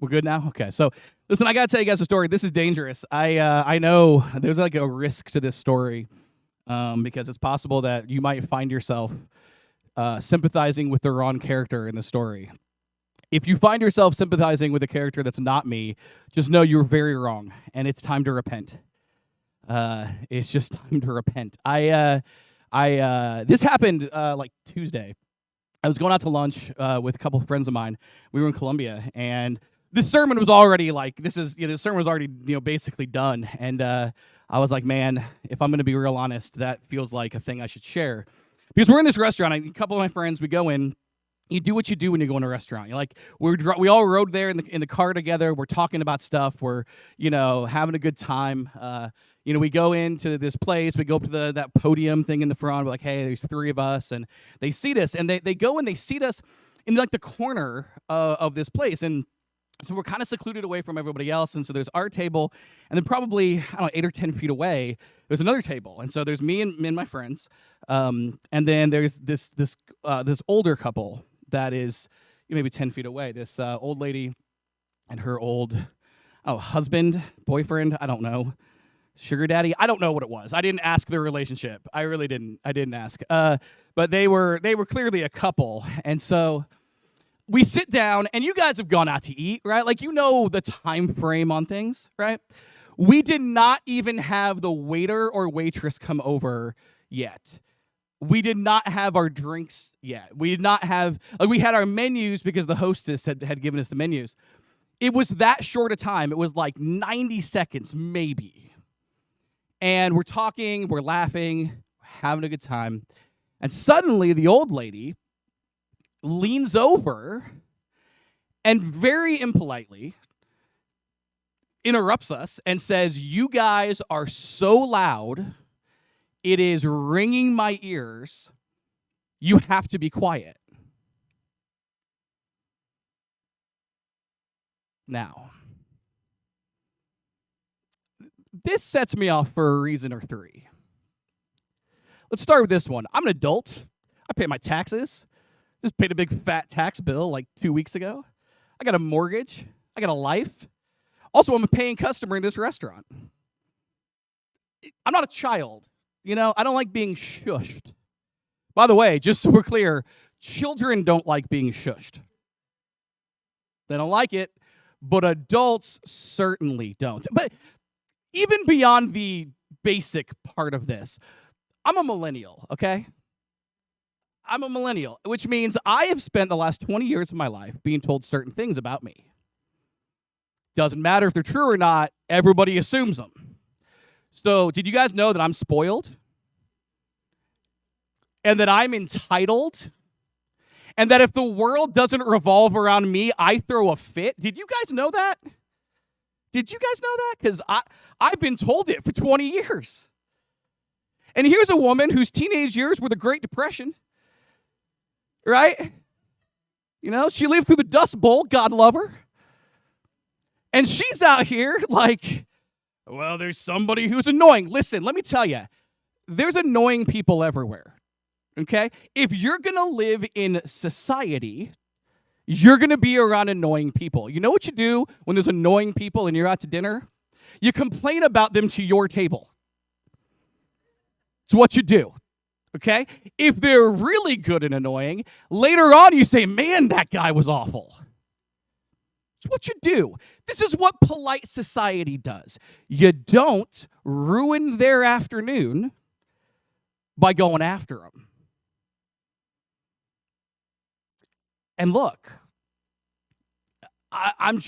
We're good now? Okay. So, listen, I got to tell you guys a story. This is dangerous. I know there's like a risk to this story because it's possible that you might find yourself sympathizing with the wrong character in the story. If you find yourself sympathizing with a character that's not me, just know you're very wrong, and it's time to repent. It's just time to repent. This happened like Tuesday. I was going out to lunch with a couple of friends of mine. We were in Columbia, and this sermon was already like the sermon was already basically done, and I was like, man, if I'm going to be real honest, that feels like a thing I should share, because we're in this restaurant. A couple of my friends, we go in. You do what you do when you go in a restaurant. You're like, we all rode there in the car together. We're talking about stuff. We're having a good time. We go into this place. We go up to that podium thing in the front. We're like, hey, there's three of us, and they seat us, and they go and they seat us in like the corner of this place, and so we're kind of secluded away from everybody else. And so there's our table, and then probably 8 or 10 feet away, there's another table, and so there's me and my friends, and then there's this older couple that is maybe 10 feet away. This old lady and her old husband, boyfriend, I don't know, sugar daddy, I don't know what it was. I didn't ask their relationship. I really didn't. I didn't ask. But they were clearly a couple. And so we sit down, and you guys have gone out to eat, right? Like, the time frame on things, right? We did not even have the waiter or waitress come over yet. We did not have our drinks yet. We did not have, we had our menus because the hostess had given us the menus. It was that short a time. It was like 90 seconds, maybe. And we're talking, we're laughing, having a good time. And suddenly the old lady leans over and very impolitely interrupts us and says, "You guys are so loud. It is ringing my ears. You have to be quiet." Now, this sets me off for a reason or three. Let's start with this one. I'm an adult. I pay my taxes. Just paid a big fat tax bill like 2 weeks ago. I got a mortgage. I got a life. Also, I'm a paying customer in this restaurant. I'm not a child. I don't like being shushed. By the way, just so we're clear, children don't like being shushed. They don't like it, but adults certainly don't. But even beyond the basic part of this, I'm a millennial, okay? I'm a millennial, which means I have spent the last 20 years of my life being told certain things about me. Doesn't matter if they're true or not, everybody assumes them. So, did you guys know that I'm spoiled? And that I'm entitled? And that if the world doesn't revolve around me, I throw a fit? Did you guys know that? Did you guys know that? Because I've been told it for 20 years. And here's a woman whose teenage years were the Great Depression. Right? She lived through the Dust Bowl, God love her. And she's out here like, well, there's somebody who's annoying. Listen, let me tell you, there's annoying people everywhere, okay? If you're going to live in society, you're going to be around annoying people. You know what you do when there's annoying people and you're out to dinner? You complain about them to your table. It's what you do, okay? If they're really good and annoying, later on you say, man, that guy was awful. It's what you do. This is what polite society does. You don't ruin their afternoon by going after them. And look, I'm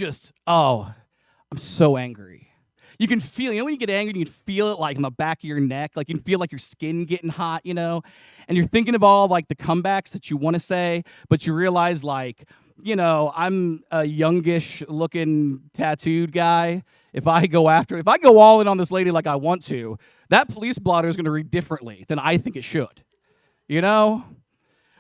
so angry. You can feel, when you get angry, you can feel it like on the back of your neck. Like you can feel like your skin getting hot, and you're thinking of all like the comebacks that you want to say, but you realize like, I'm a youngish looking tattooed guy. If I go all in on this lady like I want to, that police blotter is going to read differently than I think it should. Like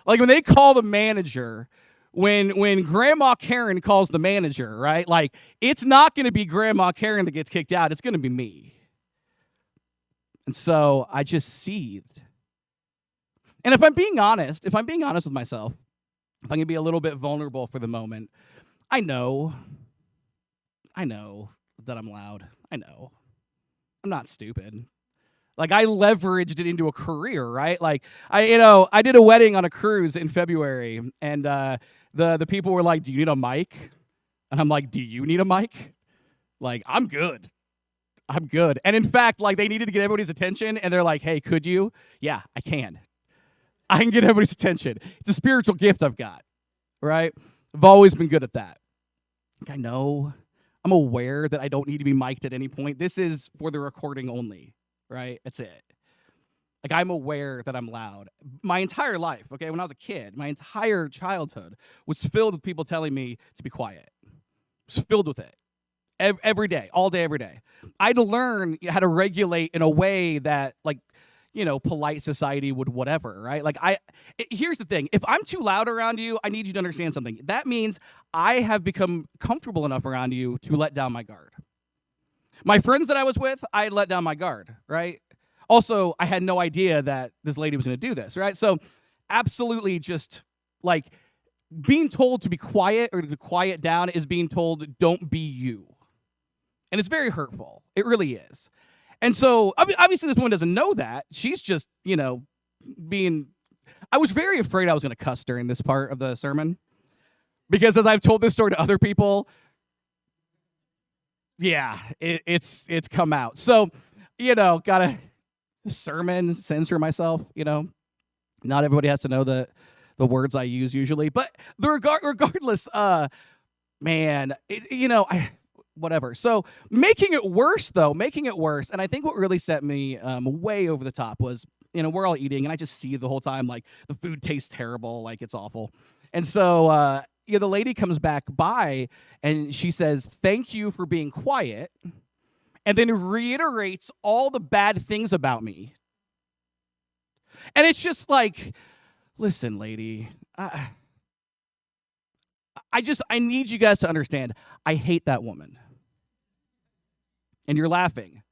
when they call the manager, when Grandma Karen calls the manager, right? Like it's not going to be Grandma Karen that gets kicked out. It's going to be me. And so I just seethed. And if I'm being honest with myself, if I'm going to be a little bit vulnerable for the moment, I know I know that I'm loud. I know. I'm not stupid. Like, I leveraged it into a career, right? Like, I did a wedding on a cruise in February, and the people were like, "Do you need a mic?" And I'm like, "Do you need a mic?" Like, I'm good. I'm good. And in fact, like, they needed to get everybody's attention, and they're like, "Hey, could you?" Yeah, I can. I can get everybody's attention. It's a spiritual gift I've got, right? I've always been good at that. I know. I'm aware that I don't need to be mic'd at any point. This is for the recording only, right? That's it. Like, I'm aware that I'm loud. My entire life, okay, when I was a kid, my entire childhood was filled with people telling me to be quiet. It was filled with it. Every day, all day, every day. I had to learn how to regulate in a way that, like, polite society would whatever, right? Like, here's the thing. If I'm too loud around you, I need you to understand something. That means I have become comfortable enough around you to let down my guard. My friends that I was with, I let down my guard, right? Also, I had no idea that this lady was going to do this, right? So, absolutely just, like, being told to be quiet or to quiet down is being told, don't be you. And it's very hurtful. It really is. And so, obviously, this woman doesn't know that. She's just, being... I was very afraid I was going to cuss during this part of the sermon. Because as I've told this story to other people, yeah, it's come out. So, gotta sermon, censor myself, Not everybody has to know the words I use usually. But regardless, man, whatever. So making it worse, and I think what really set me way over the top was, we're all eating, and I just see the whole time, like, the food tastes terrible, like, it's awful. And so, the lady comes back by, and she says, "Thank you for being quiet," and then reiterates all the bad things about me. And it's just like, listen, lady, I need you guys to understand, I hate that woman. And you're laughing.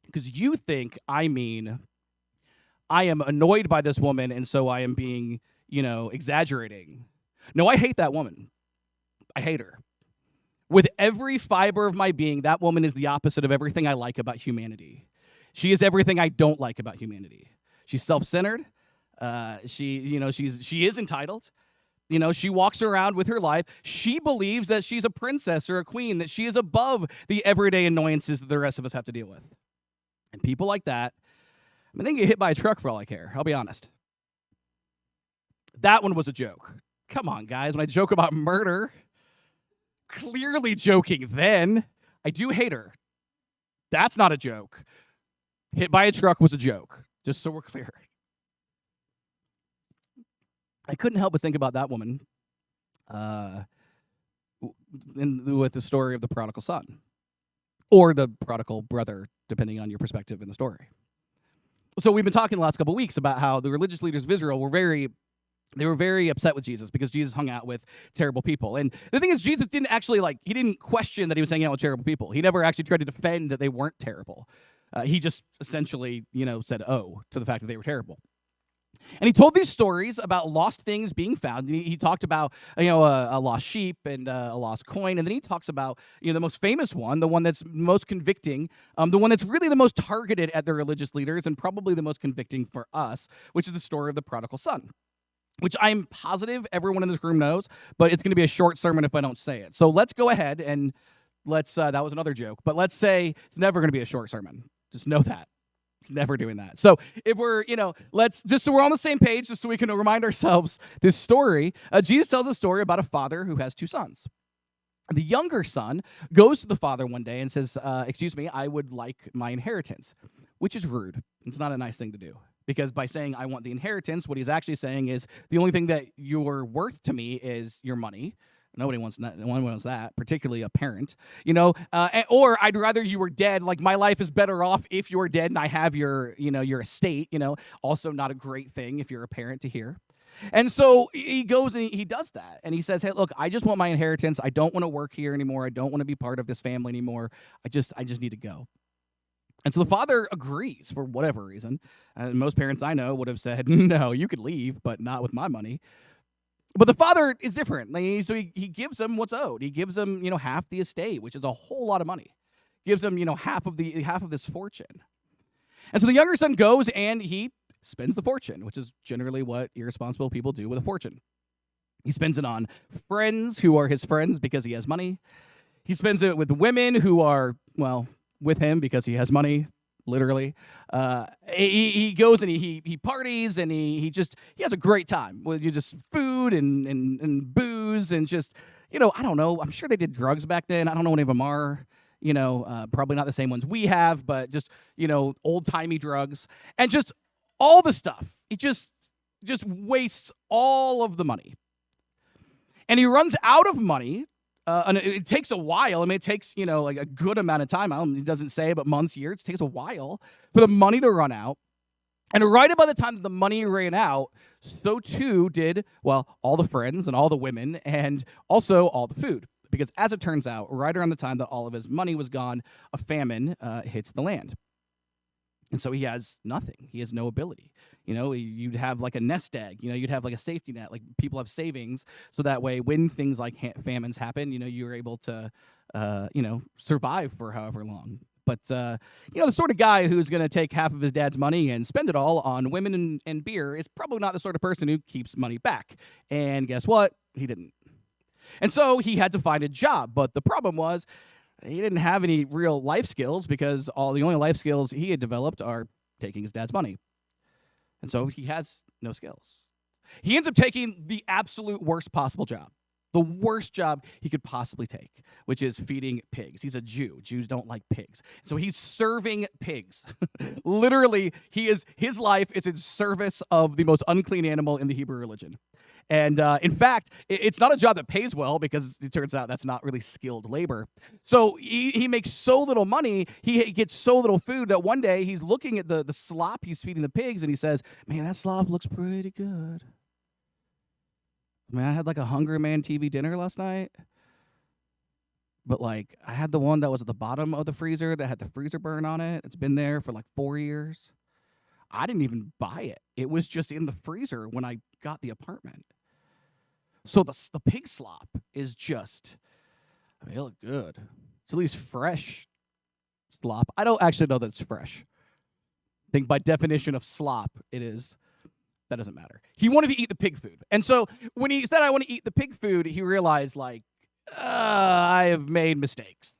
Because you think I am annoyed by this woman, and so I am being, exaggerating. No, I hate that woman. I hate her. With every fiber of my being, that woman is the opposite of everything I like about humanity. She is everything I don't like about humanity. She's self-centered. She is entitled. She walks around with her life. She believes that she's a princess or a queen, that she is above the everyday annoyances that the rest of us have to deal with. And people like that, they can get hit by a truck for all I care. I'll be honest. That one was a joke. Come on, guys. When I joke about murder, clearly joking then. I do hate her. That's not a joke. Hit by a truck was a joke, just so we're clear. I couldn't help but think about that woman with the story of the prodigal son, or the prodigal brother, depending on your perspective in the story. So we've been talking the last couple of weeks about how the religious leaders of Israel were very upset with Jesus because Jesus hung out with terrible people. And the thing is, Jesus didn't actually, he didn't question that he was hanging out with terrible people. He never actually tried to defend that they weren't terrible. He just essentially, said, oh, to the fact that they were terrible. And he told these stories about lost things being found. He talked about, a lost sheep and a lost coin. And then he talks about, the most famous one, the one that's most convicting, the one that's really the most targeted at the religious leaders and probably the most convicting for us, which is the story of the prodigal son, which I'm positive everyone in this room knows, but it's going to be a short sermon if I don't say it. So let's go ahead and that was another joke, but let's say it's never going to be a short sermon. Just know that. It's never doing that. So if we're, let's just so we're on the same page, just so we can remind ourselves this story. Jesus tells a story about a father who has two sons. The younger son goes to the father one day and says, "Excuse me, I would like my inheritance," which is rude. It's not a nice thing to do, because by saying I want the inheritance, what he's actually saying is the only thing that you're worth to me is your money. Nobody wants that, particularly a parent, or I'd rather you were dead. Like, my life is better off if you're dead and I have your estate, also not a great thing if you're a parent to hear. And so he goes and he does that. And he says, "Hey, look, I just want my inheritance. I don't want to work here anymore. I don't want to be part of this family anymore. I just need to go." And so the father agrees for whatever reason. Most parents I know would have said, "No, you could leave, but not with my money." But the father is different. So he gives him what's owed. He gives him, half the estate, which is a whole lot of money. Gives him, half of this fortune. And so the younger son goes and he spends the fortune, which is generally what irresponsible people do with a fortune. He spends it on friends who are his friends because he has money. He spends it with women who are, with him because he has money, literally. He goes and he parties and he has a great time with just food and booze and just, I don't know. I'm sure they did drugs back then. I don't know what any of them are. Probably not the same ones we have, but just, old-timey drugs and just all the stuff. He just wastes all of the money. And he runs out of money, and it takes a while. I mean, it takes, like a good amount of time. It doesn't say, but months, years. It takes a while for the money to run out. And right about the time that the money ran out, so too did, all the friends and all the women and also all the food. Because as it turns out, right around the time that all of his money was gone, a famine hits the land. And so he has nothing. He has no ability. You'd have like a nest egg. You'd have like a safety net. Like people have savings, so that way when things like famines happen, you're able to, survive for however long. But, the sort of guy who's going to take half of his dad's money and spend it all on women and beer is probably not the sort of person who keeps money back. And guess what? He didn't. And so he had to find a job. But the problem was, he didn't have any real life skills because the only life skills he had developed are taking his dad's money. And so he has no skills. He ends up taking the absolute worst possible job, the worst job he could possibly take, which is feeding pigs. He's a Jew. Jews don't like pigs. So he's serving pigs. Literally, his life is in service of the most unclean animal in the Hebrew religion. And in fact, it's not a job that pays well because it turns out that's not really skilled labor. So he makes so little money, he gets so little food that one day he's looking at the slop he's feeding the pigs and he says, man, that slop looks pretty good. I mean, I had like a Hungry Man TV dinner last night, but like I had the one that was at the bottom of the freezer that had the freezer burn on it. It's been there for like 4 years. I didn't even buy it. It was just in the freezer when I got the apartment. So the pig slop is just, I mean, it looked good. It's at least fresh slop. I don't actually know that it's fresh. I think by definition of slop, it is. That doesn't matter. He wanted to eat the pig food. And so when he said, I want to eat the pig food, he realized, like, I have made mistakes.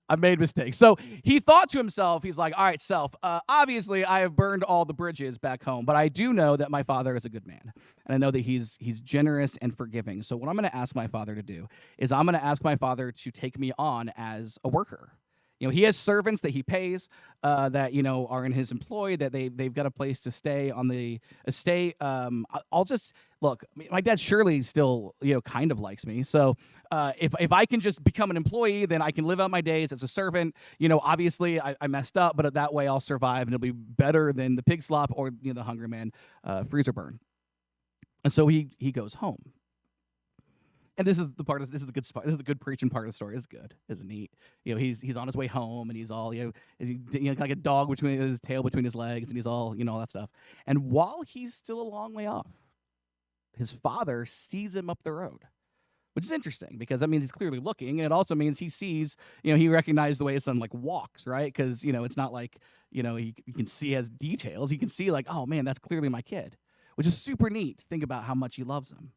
I've made mistakes. So he thought to himself, he's like, all right, self, obviously I have burned all the bridges back home, but I do know that my father is a good man. And I know that he's generous and forgiving. So what I'm going to ask my father to do is I'm going to ask my father to take me on as a worker. He has servants that he pays that, are in his employ, that they've got a place to stay on the estate. I'll just, look, my dad surely still, kind of likes me. So if I can just become an employee, then I can live out my days as a servant. Obviously I messed up, but that way I'll survive and it'll be better than the pig slop or, the Hungry Man freezer burn. And so he goes home. And this is the part. This is the good part. This is the good preaching part of the story. It's good. It's neat. He's on his way home, and he's all like a dog between his tail between his legs, and he's all all that stuff. And while he's still a long way off, his father sees him up the road, which is interesting because that means he's clearly looking, and it also means he sees. He recognized the way his son like walks, right? Because it's not like he can see as details. He can see like, oh man, that's clearly my kid, which is super neat. Think about how much he loves him,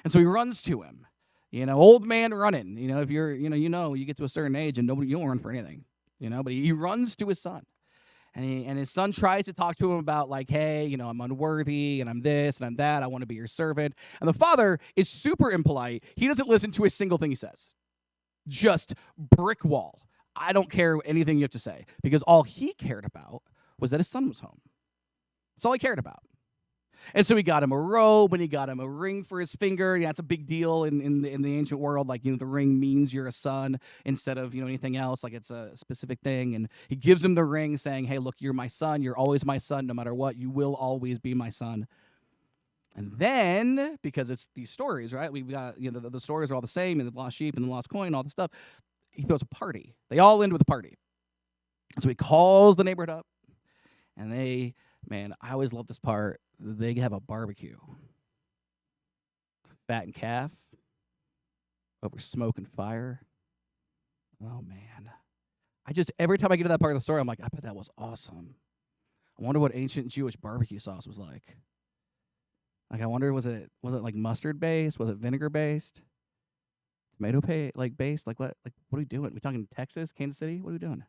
and so he runs to him. Old man running. If you're, you get to a certain age and you don't run for anything. But he runs to his son, and his son tries to talk to him about like, hey, I'm unworthy and I'm this and I'm that. I want to be your servant. And the father is super impolite. He doesn't listen to a single thing he says. Just brick wall. I don't care anything you have to say because all he cared about was that his son was home. That's all he cared about. And so he got him a robe and he got him a ring for his finger. Yeah, it's a big deal in the ancient world. Like, the ring means you're a son instead of, anything else. Like, it's a specific thing. And he gives him the ring saying, hey, look, you're my son. You're always my son. No matter what, you will always be my son. And then, because it's these stories, right? We've got, the stories are all the same, and the lost sheep and the lost coin, all the stuff. He throws a party. They all end with a party. So he calls the neighborhood up, and man, I always love this part. They have a barbecue. fattened calf over smoke and fire. Oh, man. Every time I get to that part of the story, I'm like, I bet that was awesome. I wonder what ancient Jewish barbecue sauce was like. Like, I wonder, was it like mustard based? Was it vinegar based? Tomato based? Like what? Like, what are we doing? We talking Texas, Kansas City? What are we doing?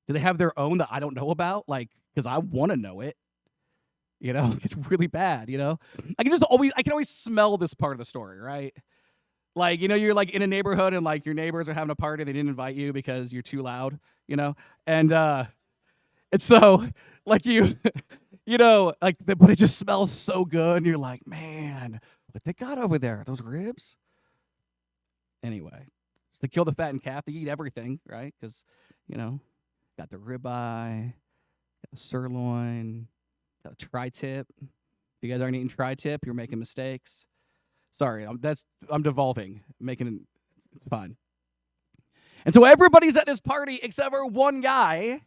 Do they have their own that I don't know about? Like, because I want to know it. It's really bad. I can always smell this part of the story, right? Like, you're like in a neighborhood and like your neighbors are having a party. They didn't invite you because you're too loud, and so like but it just smells so good. And you're like, man, what they got over there? Those ribs? Anyway, so they kill the fattened calf. They eat everything, right? Because, got the ribeye, got the sirloin, got a tri-tip. If you guys aren't eating tri-tip, you're making mistakes. Sorry, I'm devolving. It's fine. And so everybody's at this party except for one guy,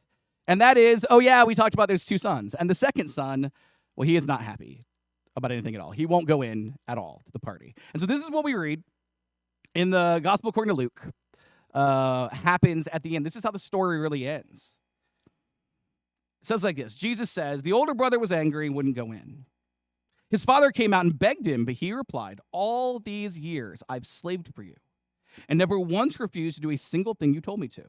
and that is, we talked about there's two sons. And the second son, well, he is not happy about anything at all. He won't go in at all to the party. And so this is what we read in the Gospel according to Luke. Happens at the end. This is how the story really ends. It says like this. Jesus says, the older brother was angry and wouldn't go in. His father came out and begged him, but he replied, all these years I've slaved for you and never once refused to do a single thing you told me to.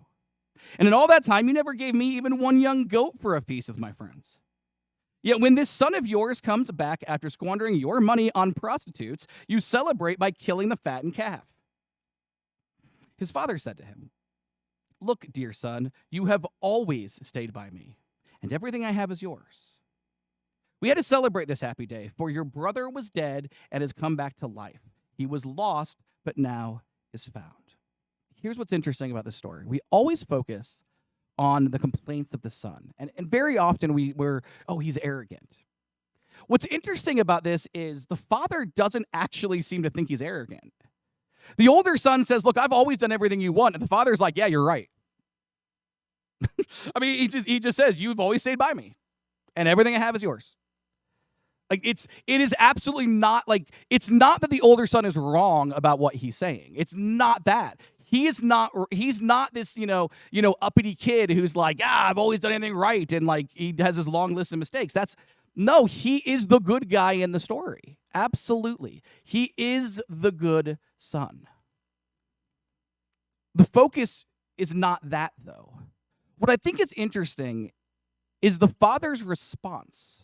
And in all that time, you never gave me even one young goat for a feast with my friends. Yet when this son of yours comes back after squandering your money on prostitutes, you celebrate by killing the fattened calf. His father said to him, look, dear son, you have always stayed by me, and everything I have is yours. We had to celebrate this happy day, for your brother was dead and has come back to life. He was lost, but now is found. Here's what's interesting about this story. We always focus on the complaints of the son, and very often we're, he's arrogant. What's interesting about this is the father doesn't actually seem to think he's arrogant. The older son says, look, I've always done everything you want. And the father's like, yeah, you're right. I mean, he just says, you've always stayed by me, and everything I have is yours. Like, it is absolutely not, like, it's not that the older son is wrong about what he's saying. It's not that. He's not this, uppity kid who's like, I've always done anything right. And like, he has this long list of mistakes. No, he is the good guy in the story. Absolutely. He is the good son. The focus is not that, though. What I think is interesting is the father's response.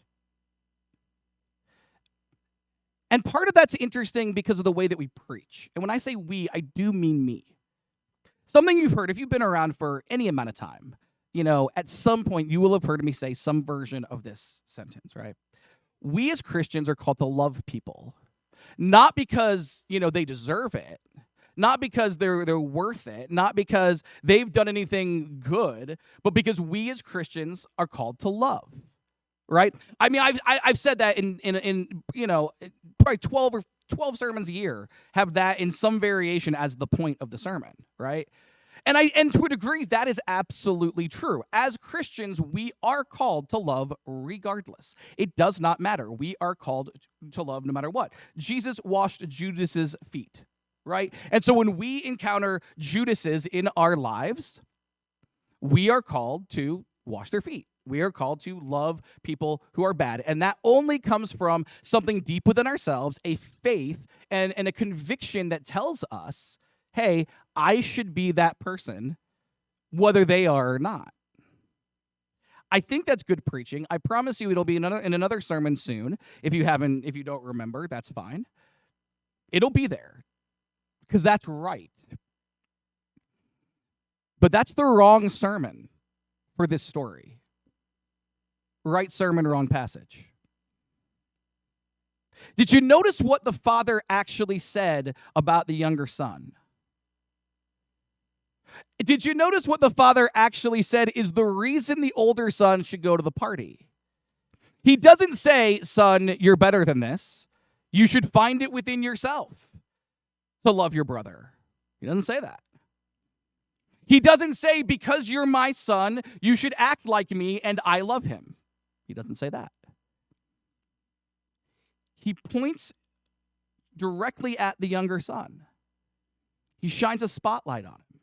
And part of that's interesting because of the way that we preach. And when I say we, I do mean me. Something you've heard, if you've been around for any amount of time, at some point you will have heard me say some version of this sentence, right? We as Christians are called to love people, not because, they deserve it, not because they're worth it, not because they've done anything good, but because we as Christians are called to love, right? I mean, I've said that in probably 12 sermons a year have that in some variation as the point of the sermon, right? And to a degree, that is absolutely true. As Christians, we are called to love regardless. It does not matter. We are called to love no matter what. Jesus washed Judas's feet, right? And so when we encounter Judases in our lives, we are called to wash their feet. We are called to love people who are bad. And that only comes from something deep within ourselves, a faith and a conviction that tells us, hey, I should be that person, whether they are or not. I think that's good preaching. I promise you it'll be in another sermon soon. If you don't remember, that's fine. It'll be there, because that's right. But that's the wrong sermon for this story. Right sermon, wrong passage. Did you notice what the father actually said about the younger son? Did you notice what the father actually said is the reason the older son should go to the party? He doesn't say, son, you're better than this. You should find it within yourself to love your brother. He doesn't say that. He doesn't say, because you're my son, you should act like me and I love him. He doesn't say that. He points directly at the younger son. He shines a spotlight on him.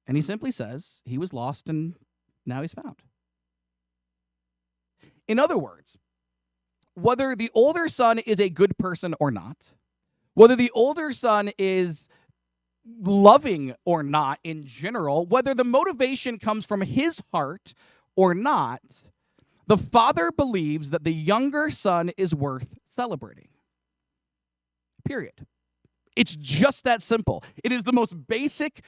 And he simply says, he was lost and now he's found. In other words, whether the older son is a good person or not, whether the older son is loving or not in general, whether the motivation comes from his heart or not, the father believes that the younger son is worth celebrating. Period. It's just that simple. It is the most basic,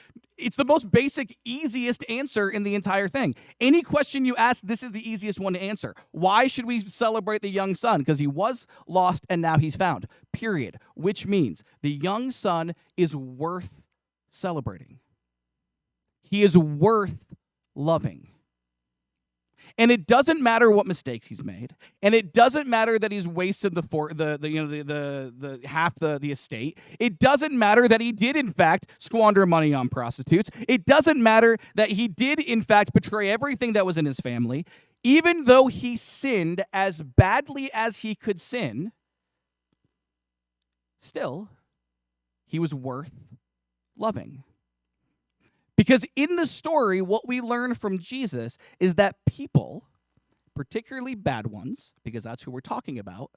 easiest answer in the entire thing. Any question you ask, this is the easiest one to answer. Why should we celebrate the young son? Because he was lost and now he's found. Period. Which means the young son is worth celebrating. He is worth loving. And it doesn't matter what mistakes he's made, and it doesn't matter that he's wasted the half the estate. It doesn't matter that he did in fact squander money on prostitutes. It doesn't matter that he did in fact betray everything that was in his family. Even though he sinned as badly as he could sin, still he was worth loving. Because in the story, what we learn from Jesus is that people, particularly bad ones, because that's who we're talking about,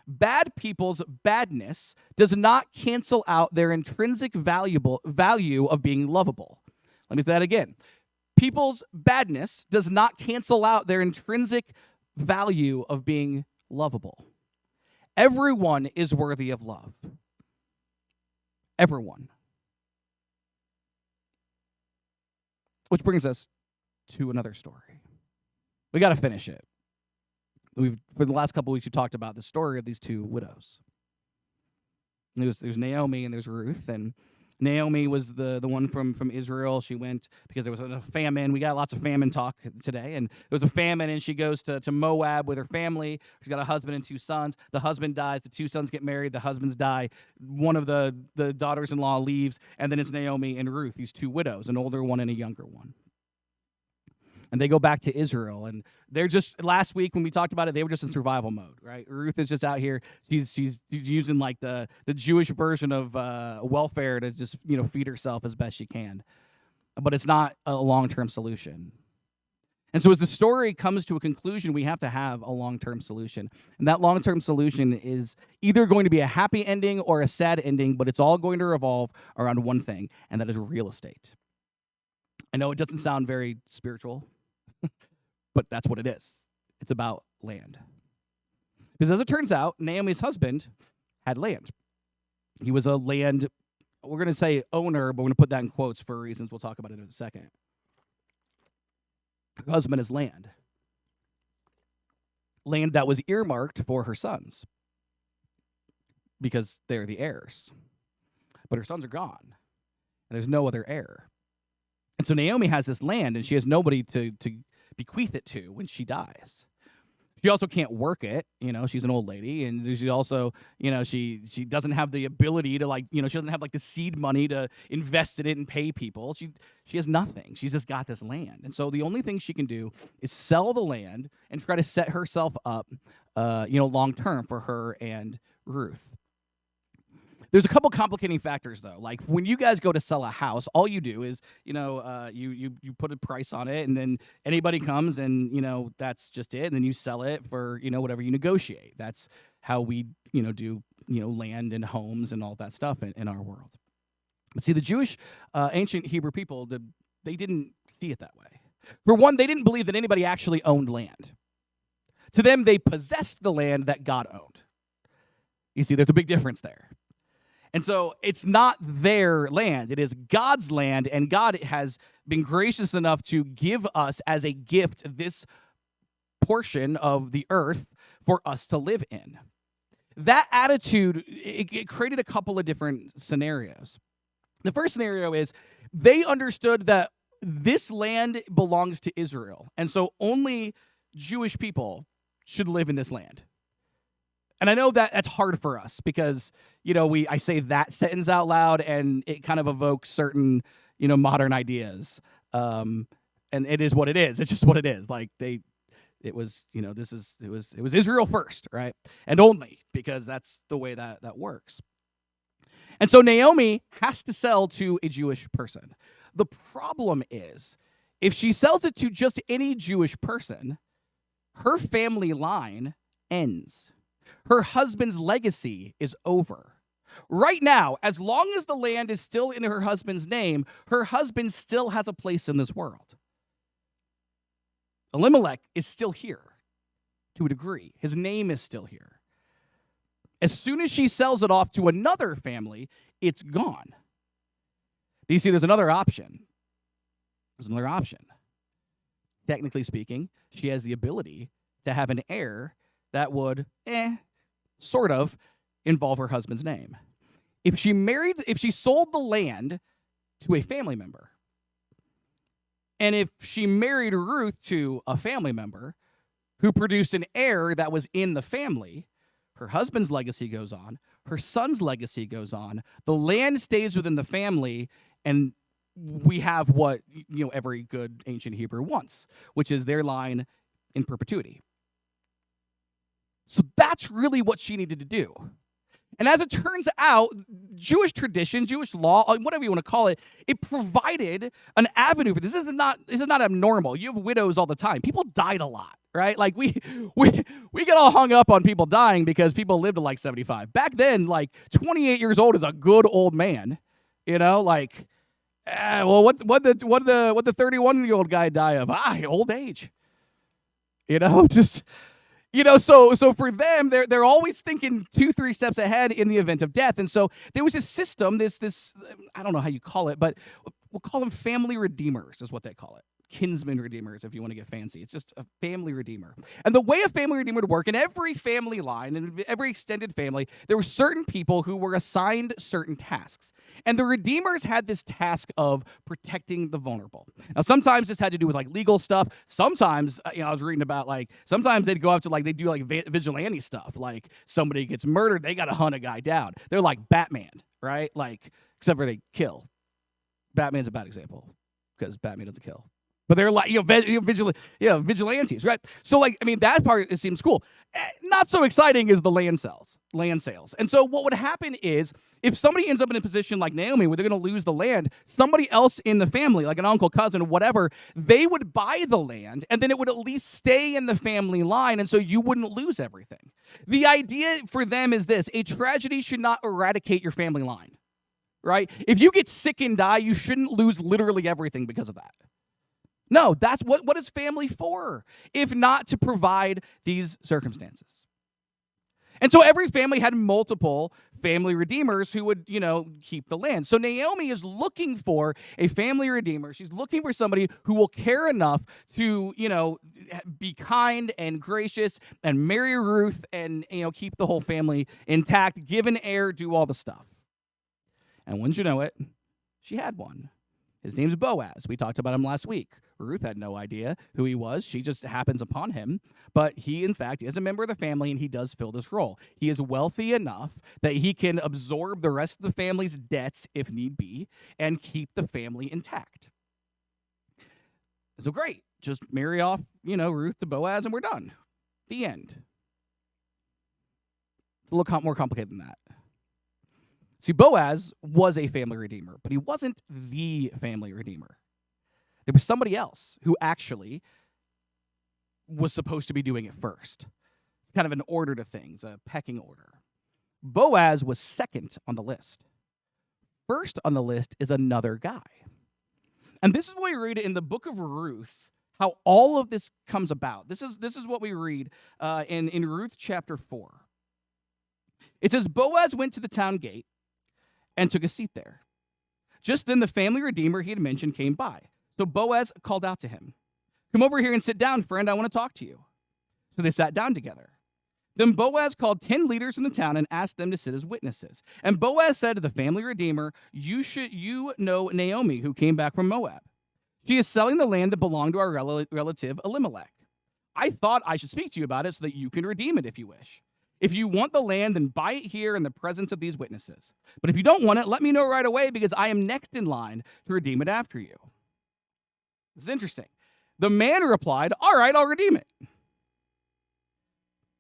bad people's badness does not cancel out their intrinsic value of being lovable. Let me say that again. People's badness does not cancel out their intrinsic value of being lovable. Everyone is worthy of love. Everyone. Which brings us to another story. We got to finish it. For the last couple of weeks, we talked about the story of these two widows. There's Naomi and there's Ruth. And Naomi was the one from Israel. She went because there was a famine. We got lots of famine talk today. And there was a famine, and she goes to Moab with her family. She's got a husband and two sons. The husband dies. The two sons get married. The husbands die. One of the daughters-in-law leaves. And then it's Naomi and Ruth, these two widows, an older one and a younger one. And they go back to Israel, and they're just, last week when we talked about it, they were just in survival mode, right? Ruth is just out here. She's using like the Jewish version of welfare to just, feed herself as best she can. But it's not a long-term solution. And so as the story comes to a conclusion, we have to have a long-term solution. And that long-term solution is either going to be a happy ending or a sad ending, but it's all going to revolve around one thing, and that is real estate. I know it doesn't sound very spiritual, but that's what it is. It's about land. Because as it turns out, Naomi's husband had land. He was a land, we're going to say owner, but we're going to put that in quotes for reasons we'll talk about it in a second. Her husband has land. Land that was earmarked for her sons because they're the heirs. But her sons are gone, and there's no other heir. And so Naomi has this land, and she has nobody to bequeath it to when she dies. She also can't work it. She's an old lady, and she also, she doesn't have the ability to she doesn't have the seed money to invest in it and pay people. She has nothing. She's just got this land. And so the only thing she can do is sell the land and try to set herself up, long term for her and Ruth. There's a couple complicating factors, though. Like when you guys go to sell a house, all you do is, you put a price on it, and then anybody comes, and that's just it. And then you sell it for whatever you negotiate. That's how we do land and homes and all that stuff in our world. But see, the Jewish ancient Hebrew people, they didn't see it that way. For one, they didn't believe that anybody actually owned land. To them, they possessed the land that God owned. You see, there's a big difference there. And so it's not their land. It is God's land, and God has been gracious enough to give us as a gift this portion of the earth for us to live in. That attitude, it created a couple of different scenarios. The first scenario is they understood that this land belongs to Israel, and so only Jewish people should live in this land. And I know that that's hard for us because, I say that sentence out loud and it kind of evokes certain, modern ideas. And it is what it is. It's just what it is. Like it was, it was Israel first, right? And only, because that's the way that works. And so Naomi has to sell to a Jewish person. The problem is, if she sells it to just any Jewish person, her family line ends. Her husband's legacy is over. Right now, as long as the land is still in her husband's name, her husband still has a place in this world. Elimelech is still here to a degree. His name is still here. As soon as she sells it off to another family, it's gone. Do you see there's another option? There's another option. Technically speaking, she has the ability to have an heir that would, sort of, involve her husband's name. If she sold the land to a family member, and if she married Ruth to a family member who produced an heir that was in the family, her husband's legacy goes on, her son's legacy goes on, the land stays within the family, and we have what every good ancient Hebrew wants, which is their line in perpetuity. So that's really what she needed to do. And as it turns out, Jewish tradition, Jewish law, whatever you want to call it, it provided an avenue for this. This is not abnormal. You have widows all the time. People died a lot, right? Like we get all hung up on people dying because people lived to like 75. Back then, like 28 years old is a good old man. Like, well, what the 31-year-old guy die of? Old age. Just. So for them, they're always thinking 2-3 steps ahead in the event of death. And so there was this system, this I don't know how you call it, but we'll call them family redeemers is what they call it. Kinsman redeemers, if you want to get fancy. It's just a family redeemer. And the way a family redeemer would work, in every family line, in every extended family, there were certain people who were assigned certain tasks. And the redeemers had this task of protecting the vulnerable. Now, sometimes this had to do with like legal stuff. Sometimes, I was reading about sometimes they'd go up to they do vigilante stuff. Like somebody gets murdered, they got to hunt a guy down. They're like Batman, right? Except for they kill. Batman's a bad example because Batman doesn't kill. But they're vigilantes, right? So, that part, it seems cool. Not so exciting is the land sales. And so what would happen is, if somebody ends up in a position like Naomi, where they're going to lose the land, somebody else in the family, like an uncle, cousin, whatever, they would buy the land, and then it would at least stay in the family line, and so you wouldn't lose everything. The idea for them is this: a tragedy should not eradicate your family line, right? If you get sick and die, you shouldn't lose literally everything because of that. No, that's what is family for, if not to provide these circumstances. And so every family had multiple family redeemers who would, keep the land. So Naomi is looking for a family redeemer. She's looking for somebody who will care enough to, be kind and gracious and marry Ruth and, keep the whole family intact, give an heir, do all the stuff. And wouldn't you know it, she had one. His name's Boaz. We talked about him last week. Ruth had no idea who he was. She just happens upon him. But he, in fact, is a member of the family, and he does fill this role. He is wealthy enough that he can absorb the rest of the family's debts, if need be, and keep the family intact. So great. Just marry off, Ruth to Boaz, and we're done. The end. It's a little more complicated than that. See, Boaz was a family redeemer, but he wasn't the family redeemer. There was somebody else who actually was supposed to be doing it first. Kind of an order to things, a pecking order. Boaz was second on the list. First on the list is another guy. And this is what we read in the book of Ruth, how all of this comes about. This is what we read in Ruth chapter 4. It says, Boaz went to the town gate and took a seat there. Just then the family redeemer he had mentioned came by. So Boaz called out to him, "Come over here and sit down, friend. I want to talk to you." So they sat down together. Then Boaz called 10 leaders from the town and asked them to sit as witnesses. And Boaz said to the family redeemer, you know Naomi, who came back from Moab. She is selling the land that belonged to our relative Elimelech. I thought I should speak to you about it so that you can redeem it if you wish. If you want the land, then buy it here in the presence of these witnesses. But if you don't want it, let me know right away, because I am next in line to redeem it after you. This is interesting. The man replied, "All right, I'll redeem it."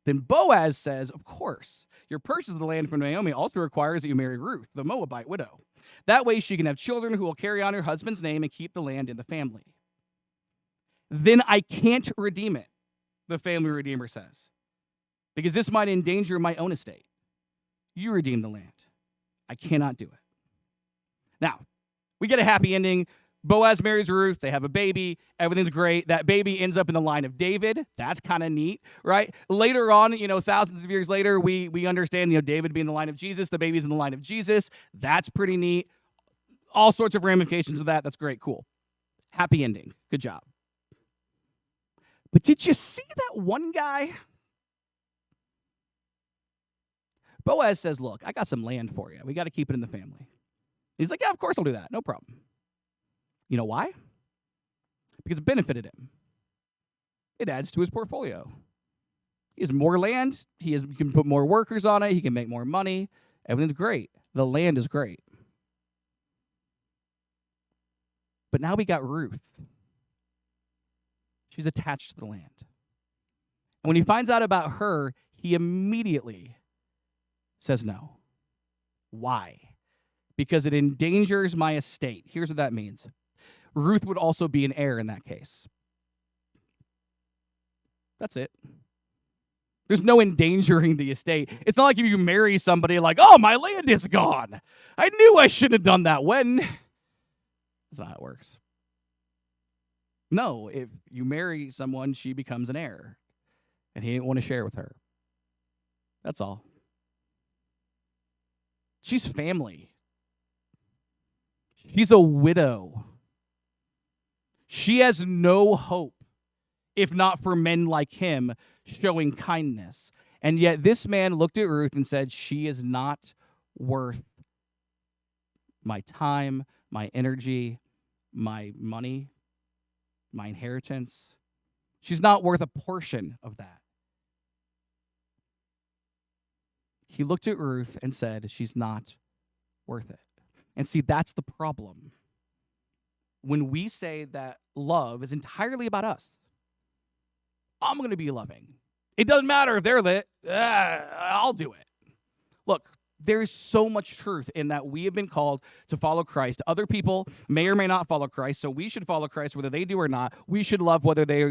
Then Boaz says, of course, your purchase of the land from Naomi also requires that you marry Ruth, the Moabite widow. That way she can have children who will carry on her husband's name and keep the land in the family. Then I can't redeem it, the family redeemer says, because this might endanger my own estate. You redeem the land. I cannot do it. Now, we get a happy ending. Boaz marries Ruth. They have a baby. Everything's great. That baby ends up in the line of David. That's kind of neat, right? Later on, thousands of years later, we understand, David being in the line of Jesus. The baby's in the line of Jesus. That's pretty neat. All sorts of ramifications of that. That's great. Cool. Happy ending. Good job. But did you see that one guy? Boaz says, look, I got some land for you. We got to keep it in the family. He's like, yeah, of course I'll do that. No problem. You know why? Because it benefited him. It adds to his portfolio. He has more land. He can put more workers on it. He can make more money. Everything's great. The land is great. But now we got Ruth. She's attached to the land. And when he finds out about her, he immediately says no. Why? Because it endangers my estate. Here's what that means. Ruth would also be an heir in that case. That's it. There's no endangering the estate. It's not like if you marry somebody like, oh, my land is gone. I knew I shouldn't have done that. When? That's not how it works. No, if you marry someone, she becomes an heir. And he didn't want to share with her. That's all. She's family. She's a widow. She has no hope, if not for men like him showing kindness. And yet this man looked at Ruth and said, she is not worth my time, my energy, my money, my inheritance. She's not worth a portion of that. He looked at Ruth and said, she's not worth it. And see, that's the problem. When we say that love is entirely about us, I'm going to be loving. It doesn't matter if they're lit. I'll do it. Look, there's so much truth in that we have been called to follow Christ. Other people may or may not follow Christ, so we should follow Christ whether they do or not. We should love whether they,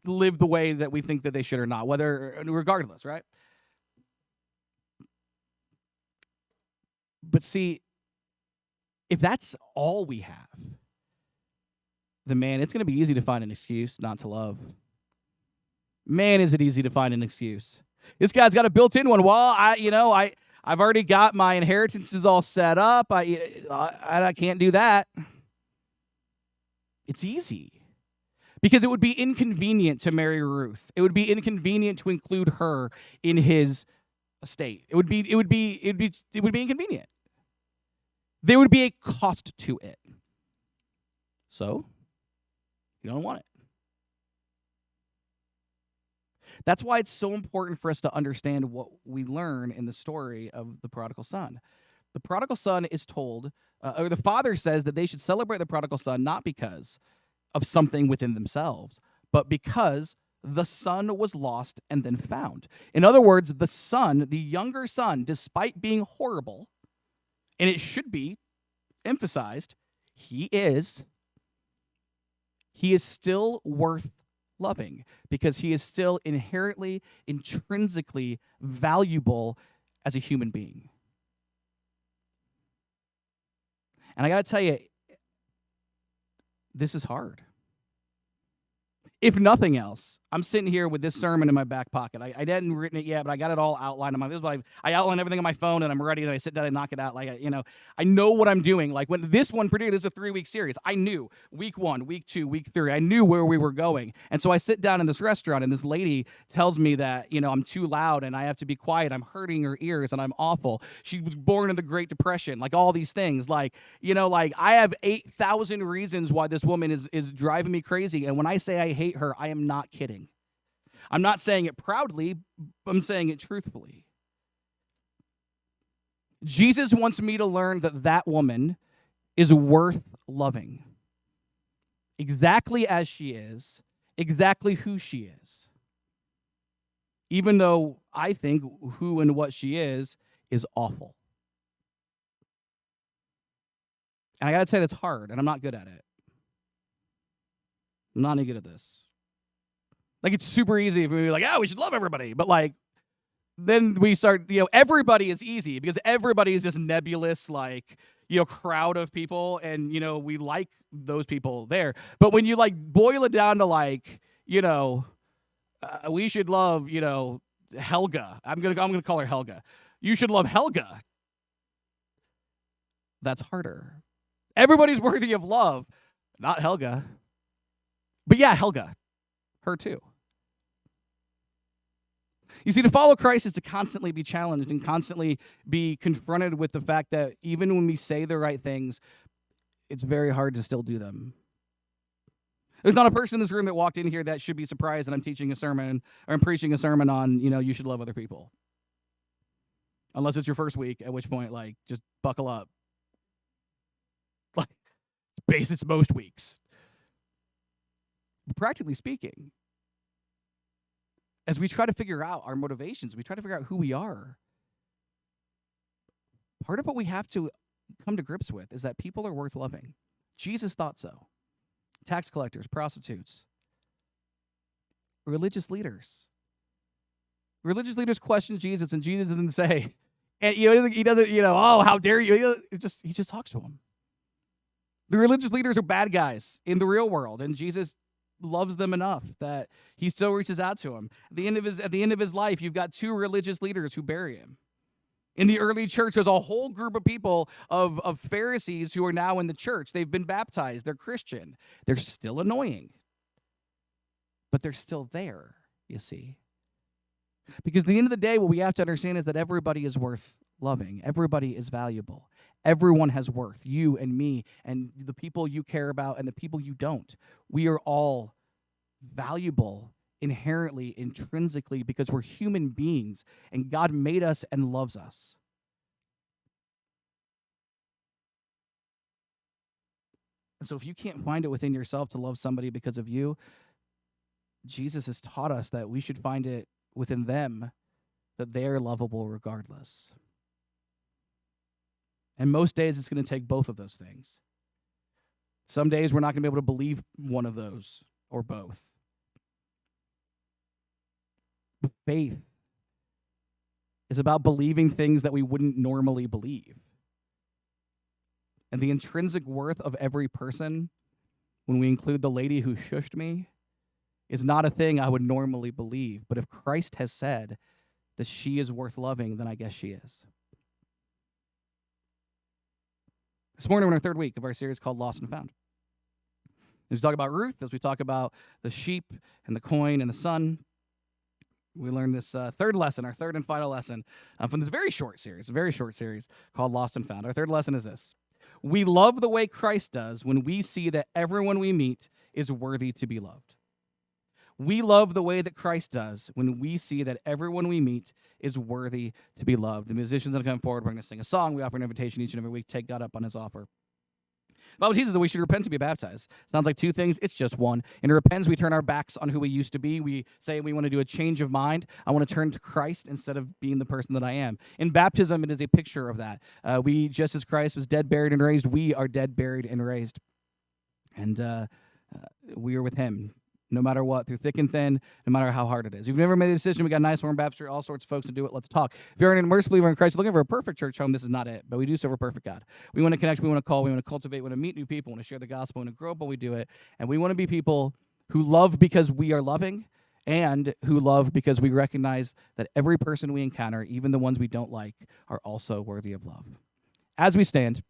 live the way that we think that they should or not, regardless, right? But see, if that's all we have, then man, it's going to be easy to find an excuse not to love. Man, is it easy to find an excuse. This guy's got a built-in one. Well, I've already got my inheritances all set up. I can't do that. It's easy. Because it would be inconvenient to marry Ruth. It would be inconvenient to include her in his estate. It would be inconvenient. There would be a cost to it. So, you don't want it. That's why it's so important for us to understand what we learn in the story of the prodigal son. The prodigal son is told, or the father says that they should celebrate the prodigal son not because of something within themselves, but because the son was lost and then found. In other words, the son, the younger son, despite being horrible, and it should be emphasized, he is still worth loving because he is still inherently, intrinsically valuable as a human being. And I got to tell you, this is hard. If nothing else, I'm sitting here with this sermon in my back pocket. I hadn't written it yet, but I got it all outlined. I outline everything on my phone, and I'm ready, and I sit down and knock it out. I know what I'm doing. Like when this one particularly is a 3-week series, I knew week 1, week 2, week 3. I knew where we were going. And so I sit down in this restaurant, and this lady tells me that, I'm too loud, and I have to be quiet. I'm hurting her ears, and I'm awful. She was born in the Great Depression, like all these things. I have 8,000 reasons why this woman is driving me crazy. And when I say I hate her, I am not kidding. I'm not saying it proudly, I'm saying it truthfully. Jesus wants me to learn that woman is worth loving. Exactly as she is, exactly who she is. even though I think who and what she is awful. And I got to say, that's hard, and I'm not good at it. I'm not any good at this. Like, it's super easy for me to be like, oh, we should love everybody. But, like, then we start, everybody is easy because everybody is this nebulous, like, crowd of people. And, we like those people there. But when you, like, boil it down to, like, we should love, Helga. I'm gonna call her Helga. You should love Helga. That's harder. Everybody's worthy of love, not Helga. But yeah, Helga. Her too. You see, to follow Christ is to constantly be challenged and constantly be confronted with the fact that even when we say the right things, it's very hard to still do them. There's not a person in this room that walked in here that should be surprised that I'm teaching a sermon or I'm preaching a sermon on, you should love other people. Unless it's your first week, at which point, like, just buckle up. Like, it's most weeks. But practically speaking, as we try to figure out our motivations, we try to figure out who we are, part of what we have to come to grips with is that people are worth loving. Jesus thought so. Tax collectors, prostitutes, religious leaders. Religious leaders questioned Jesus, and Jesus didn't say, and he doesn't, oh, how dare you? He just talks to them. The religious leaders are bad guys in the real world, and Jesus loves them enough that he still reaches out to them. At the end of his life, you've got two religious leaders who bury him. In the early church, there's a whole group of people of Pharisees who are now in the church. They've been baptized. They're Christian. They're still annoying. But they're still there, you see. Because at the end of the day, what we have to understand is that everybody is worth loving. Everybody is valuable. Everyone has worth, you and me, and the people you care about and the people you don't. We are all valuable inherently, intrinsically, because we're human beings, and God made us and loves us. And so if you can't find it within yourself to love somebody because of you, Jesus has taught us that we should find it within them that they're lovable regardless. And most days it's going to take both of those things. Some days we're not going to be able to believe one of those or both. But faith is about believing things that we wouldn't normally believe. And the intrinsic worth of every person, when we include the lady who shushed me, is not a thing I would normally believe. But if Christ has said that she is worth loving, then I guess she is. This morning we're in our third week of our series called Lost and Found. As we talk about Ruth, as we talk about the sheep and the coin and the son, we learned this third lesson, our third and final lesson from this very short series called Lost and Found. Our third lesson is this. We love the way Christ does when we see that everyone we meet is worthy to be loved. We love the way that Christ does when we see that everyone we meet is worthy to be loved. The musicians that come forward, we're going to sing a song. We offer an invitation each and every week. Take God up on his offer. The Bible teaches that we should repent to be baptized. Sounds like two things. It's just one. In repentance, we turn our backs on who we used to be. We say we want to do a change of mind. I want to turn to Christ instead of being the person that I am. In baptism, it is a picture of that. We, just as Christ was dead, buried, and raised, we are dead, buried, and raised. And we are with him. No matter what, through thick and thin, no matter how hard it is. If you've never made a decision, we got a nice warm baptistry, all sorts of folks to do it. Let's talk. If you're an immersed believer in Christ, looking for a perfect church home, this is not it. But we do serve a perfect God. We want to connect, we want to call, we want to cultivate, we want to meet new people, we want to share the gospel, we want to grow up while we do it. And we want to be people who love because we are loving and who love because we recognize that every person we encounter, even the ones we don't like, are also worthy of love. As we stand,